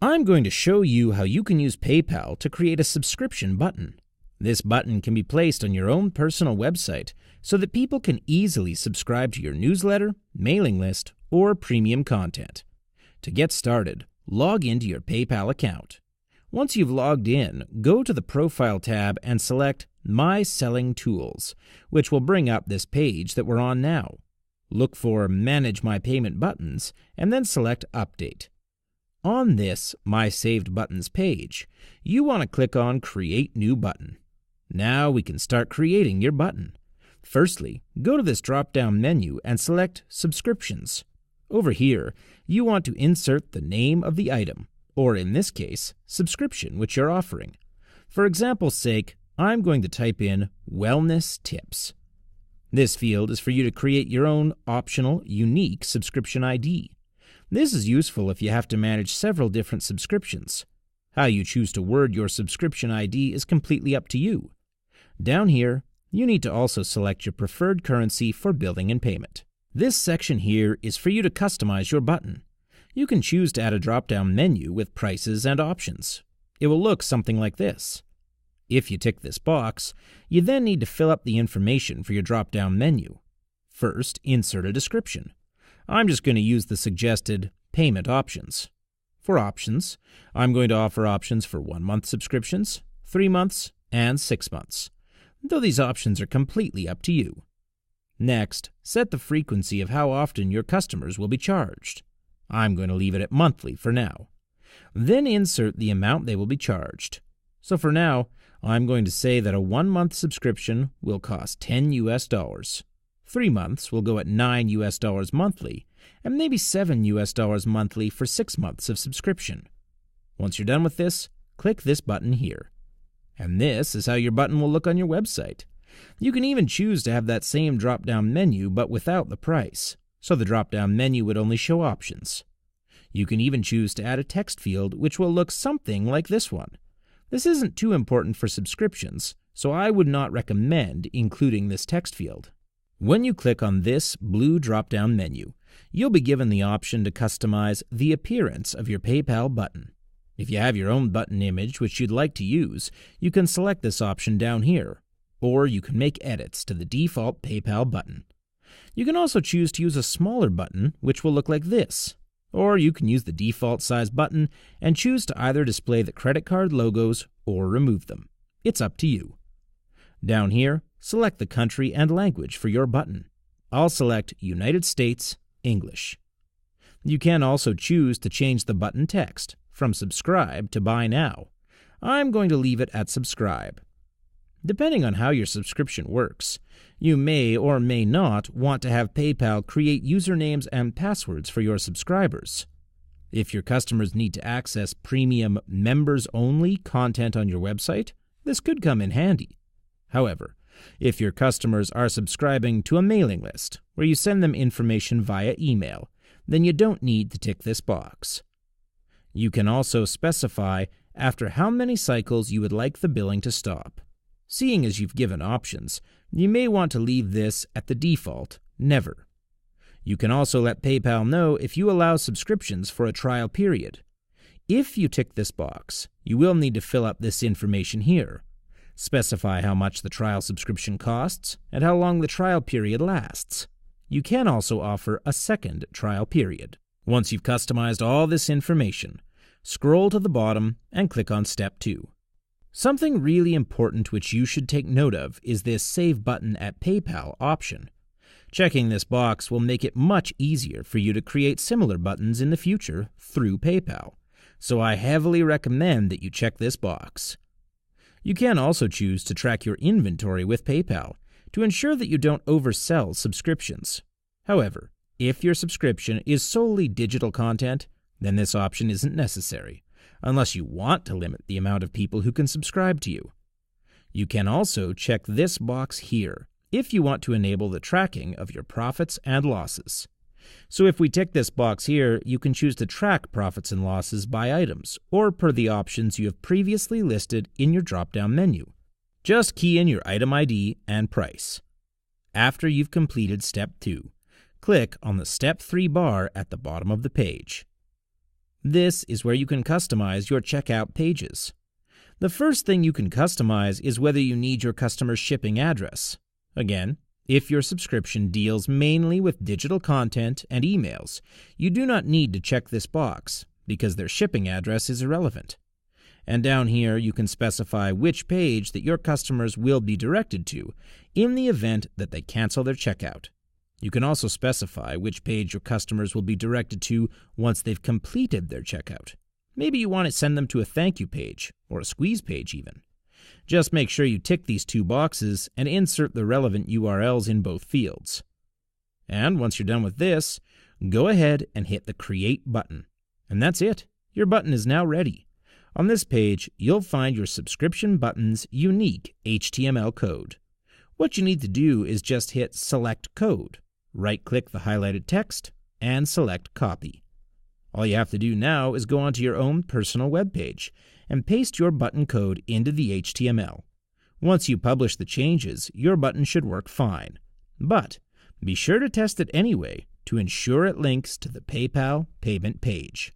I'm going to show you how you can use PayPal to create a subscription button. This button can be placed on your own personal website so that people can easily subscribe to your newsletter, mailing list, or premium content. To get started, log into your PayPal account. Once you've logged in, go to the Profile tab and select My Selling Tools, which will bring up this page that we're on now. Look for Manage My Payment Buttons and then select Update. On this My Saved Buttons page, you want to click on Create New Button. Now we can start creating your button. Firstly, go to this drop-down menu and select Subscriptions. Over here, you want to insert the name of the item, or in this case, subscription which you're offering. For example's sake, I'm going to type in Wellness Tips. This field is for you to create your own optional, unique subscription ID. This is useful if you have to manage several different subscriptions. How you choose to word your subscription ID is completely up to you. Down here, you need to also select your preferred currency for billing and payment. This section here is for you to customize your button. You can choose to add a drop-down menu with prices and options. It will look something like this. If you tick this box, you then need to fill up the information for your drop-down menu. First, insert a description. I'm just going to use the suggested payment options. For options, I'm going to offer options for 1-month subscriptions, 3 months, and 6 months, though these options are completely up to you. Next, set the frequency of how often your customers will be charged. I'm going to leave it at monthly for now. Then insert the amount they will be charged. So for now, I'm going to say that a 1-month subscription will cost $10 US. 3 months will go at $9 US monthly, and maybe $7 US monthly for 6 months of subscription. Once you're done with this, click this button here. And this is how your button will look on your website. You can even choose to have that same drop-down menu but without the price, so the drop-down menu would only show options. You can even choose to add a text field which will look something like this one. This isn't too important for subscriptions, so I would not recommend including this text field. When you click on this blue drop-down menu, you'll be given the option to customize the appearance of your PayPal button. If you have your own button image which you'd like to use, you can select this option down here, or you can make edits to the default PayPal button. You can also choose to use a smaller button which will look like this, or you can use the default size button and choose to either display the credit card logos or remove them. It's up to you. Down here, select the country and language for your button. I'll select United States, English. You can also choose to change the button text from subscribe to buy now. I'm going to leave it at subscribe. Depending on how your subscription works, you may or may not want to have PayPal create usernames and passwords for your subscribers. If your customers need to access premium members-only content on your website, this could come in handy. However, if your customers are subscribing to a mailing list where you send them information via email, then you don't need to tick this box. You can also specify after how many cycles you would like the billing to stop. Seeing as you've given options, you may want to leave this at the default, never. You can also let PayPal know if you allow subscriptions for a trial period. If you tick this box, you will need to fill up this information here. Specify how much the trial subscription costs and how long the trial period lasts. You can also offer a second trial period. Once you've customized all this information, scroll to the bottom and click on Step 2. Something really important which you should take note of is this Save Button at PayPal option. Checking this box will make it much easier for you to create similar buttons in the future through PayPal, so I heavily recommend that you check this box. You can also choose to track your inventory with PayPal to ensure that you don't oversell subscriptions. However, if your subscription is solely digital content, then this option isn't necessary, unless you want to limit the amount of people who can subscribe to you. You can also check this box here if you want to enable the tracking of your profits and losses. So if we tick this box here, you can choose to track profits and losses by items or per the options you have previously listed in your drop-down menu. Just key in your item ID and price. After you've completed Step 2, click on the Step 3 bar at the bottom of the page. This is where you can customize your checkout pages. The first thing you can customize is whether you need your customer's shipping address. Again, if your subscription deals mainly with digital content and emails, you do not need to check this box because their shipping address is irrelevant. And down here, you can specify which page that your customers will be directed to in the event that they cancel their checkout. You can also specify which page your customers will be directed to once they've completed their checkout. Maybe you want to send them to a thank you page, or a squeeze page even. Just make sure you tick these two boxes and insert the relevant URLs in both fields. And once you're done with this, go ahead and hit the Create button. And that's it. Your button is now ready. On this page, you'll find your subscription button's unique HTML code. What you need to do is just hit Select Code, right-click the highlighted text, and select Copy. All you have to do now is go onto your own personal web page and paste your button code into the HTML. Once you publish the changes, your button should work fine. But be sure to test it anyway to ensure it links to the PayPal payment page.